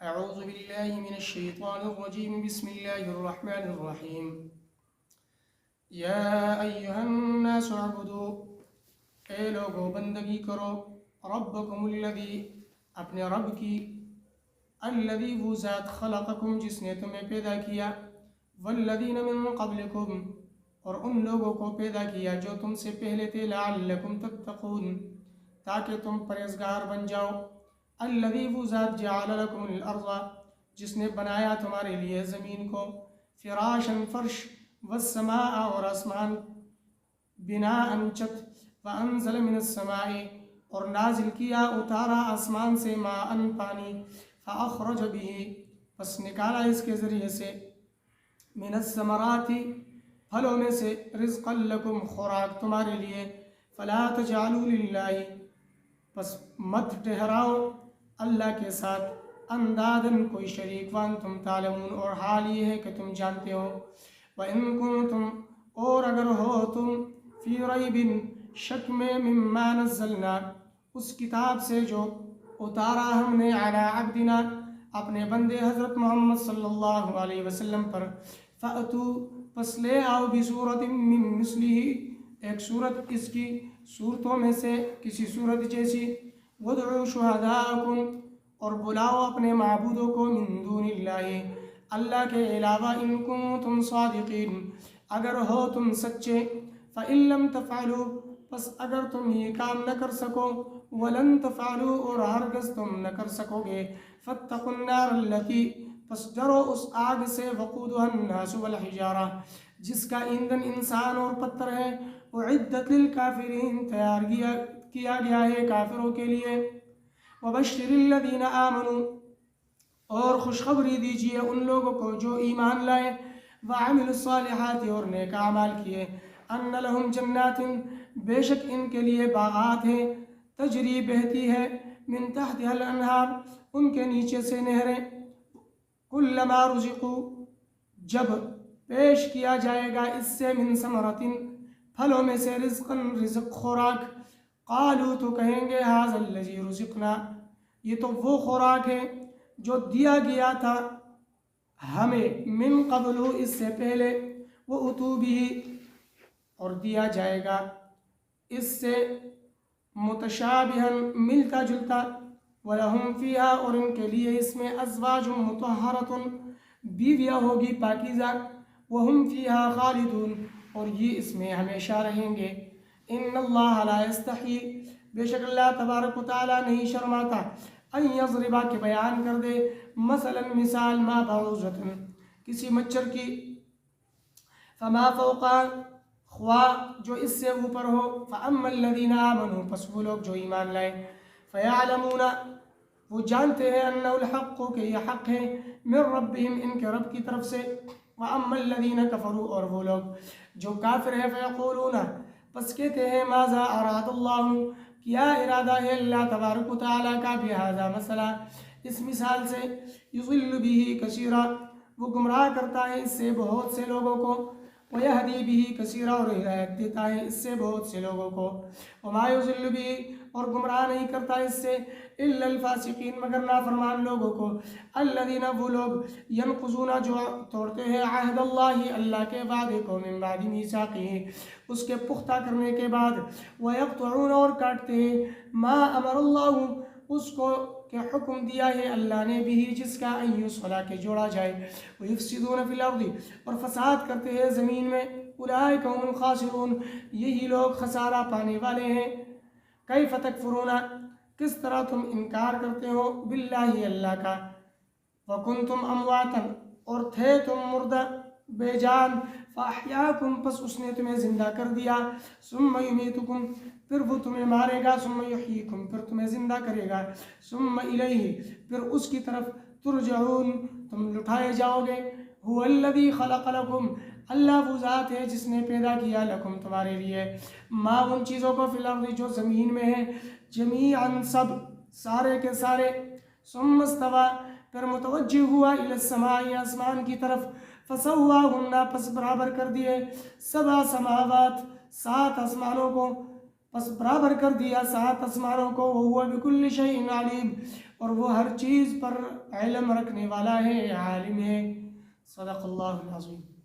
اعوذ باللہ من الشیطان الرجیم بسم اللہ الرحمن الرحیم یا ایہا الناس اعبدوا، اے لوگو بندگی کرو، ربکم الذی، اپنے رب کی، الذی وہ ذات، خلقکم جس نے تمہیں پیدا کیا، والذین من قبلکم، اور ان لوگوں کو پیدا کیا جو تم سے پہلے تھے، لعلکم تتقون، تاکہ تم پرہیزگار بن جاؤ، الذی وہ ذات، جعل لکم الارض، جس نے بنایا تمہارے لیے زمین کو، فراشا فرش، والسماء اور آسمان، بناء چھت، وانزل من السماء اور نازل کیا اتارا آسمان سے، ماء پانی، فاخرج به پس نکالا اس کے ذریعے سے، من الثمرات پھلوں میں سے، رزقا لکم خوراک تمہارے لیے، فلا تجعلوا للہ پس مت ٹھہراؤ اللہ کے ساتھ، اندادن کوئی شریک، وانتم تعلمون اور حال یہ ہے کہ تم جانتے ہو، وَإِن كُنتم اور اگر ہو تم، فی ریب شک میں، مما نزلنا اس کتاب سے جو اتارا ہم نے، علی عبدنا اپنے بندے حضرت محمد صلی اللہ علیہ وسلم پر، فَأْتُوا پس لے آؤ، بِسُورَةٍ مِّن مِثْلِهِ ایک صورت اس کی صورتوں میں سے کسی صورت جیسی، وَادْعُوا شُهَدَاءَكُمْ اور بلاؤ اپنے معبودوں کو، مِن دون اللہ اللہ کے علاوہ، إِن كُنتُمْ صَادِقِينَ اگر ہو تم سچے، فَإِن لَّمْ تَفْعَلُوا پس اگر تم یہ کام نہ کر سکو، وَلَن تَفْعَلُوا اور ہرگز تم نہ کر سکو گے، فَاتَّقُوا النَّارَ الَّتِي پس ڈرو اس آگ سے، وَقُودُهَا النَّاسُ وَالْحِجَارَةُ جس کا ایندھن انسان اور پتھر ہے، اُعِدَّتْ لِلْكَافِرِينَ تیار کیا گیا ہے کافروں کے لیے، وَبَشِّرِ الَّذِينَ آمَنُوا اور خوشخبری دیجیے ان لوگوں کو جو ایمان لائے، وَعَمِلُوا الصَّالِحَاتِ اور نیک اعمال کیے، أَنَّ لَهُمْ جَنَّاتٍ بے شک ان کے لیے باغات ہیں، تجری بہتی ہے، من تحتها الانہار ان کے نیچے سے نہریں، کلما رزقوا جب پیش کیا جائے گا اس سے، من ثمرۃ پھلوں میں سے، رزقاً رزق خوراک، قالوا تو کہیں گے، ھذا الذی رزقنا یہ تو وہ خوراک ہے جو دیا گیا تھا ہمیں، من قبل اس سے پہلے، وَأُتُوا بِهِ اور دیا جائے گا اس سے، متشابہاً ملتا جلتا، وَلَهُمْ فِيهَا اور ان کے لیے اس میں، أَزْوَاجٌ مُطَہَّرَةٌ بیویاں ہوگی پاکیزہ، وَهُمْ فِيهَا خَالِدُونَ اور یہ اس میں ہمیشہ رہیں گے، إِنَّ اللَّهَ لَا يَسْتَحْيِي بے شک اللہ تبارک و تعالیٰ نہیں شرماتا، أَن يَضْرِبَ کہ بیان کر دے، مثلاً مثال، ما بعوضة کسی مچھر کی، فما فوقها خواہ جو اس سے اوپر ہو، فَأَمَّا الَّذِينَ آمَنُوا پس وہ لوگ جو ایمان لائے، فَيَعْلَمُونَ وہ جانتے ہیں، أَنَّهُ الْحَقُّ کہ یہ حق ہے، من ربهم ان کے رب کی طرف سے، وَأَمَّا الَّذِينَ كَفَرُوا اور وہ لوگ جو کافر ہیں، فَيَقُولُونَ پس کہتے ہیں، ماذا أَرَادَ اللَّهُ کیا ارادہ ہے اللہ تبارک و تعالیٰ کا، بِهَذَا مثلا اس مثال سے، يُضِلُّ بِهِ كَثِيرًا وہ گمراہ کرتا ہے اس سے بہت سے لوگوں کو، وَيَهْدِي بِهِ كَثِيرًا اور ہدایت دیتا ہے اس سے بہت سے لوگوں کو، وَمَا يُضِلُّ بِهِ اور گمراہ نہیں کرتا اس سے، إِلَّا الْفَاسِقِينَ مگر نافرمان لوگوں کو، الَّذِينَ وہ لوگ، يَنْقُضُونَ جو توڑتے ہیں، عہد اللہ اللہ کے وعدے کو، من بعد میثاقہ اس کے پختہ کرنے کے بعد، وَيَقْطُعُونَ اور کاٹتے ہیں، ما امر اللہ اس کو کہ حکم دیا ہے اللہ نے، بھی جس کا، ان یصلح کے جوڑا جائے، وَيُفْسِدُونَ فِي الْأَرْضِ اور فساد کرتے ہیں زمین میں، اولئک هم الخاسرون یہی لوگ خسارہ پانے والے ہیں، کیف تکفرون کس طرح تم انکار کرتے ہو، باللہ اللہ کا، وکنتم امواتا اور تھے تم مردہ بے جان، فاحیاکم پس اس نے تمہیں زندہ کر دیا، ثم یمیتکم پھر وہ تمہیں مارے گا، ثم یحییکم پھر تمہیں زندہ کرے گا، ثم الیہ پھر اس کی طرف، ترجعون تم لٹھائے جاؤ گے، هو الذی خلق لکم اللہ وہ ذات ہے جس نے پیدا کیا، لکم تمہارے لیے، ما ان چیزوں کو، فی الارض جو زمین میں ہے، جمیعاً سب سارے کے سارے، ثم استوى پھر متوجہ ہوا، الی السماء آسمان کی طرف، فسواہن پس برابر کر دیے، سبع سماوات سات آسمانوں کو، پس برابر کر دیا سات آسمانوں کو، وہو بکل شیء علیم اور وہ ہر چیز پر علم رکھنے والا ہے، عالم ہے۔ صدق اللہ العظیم۔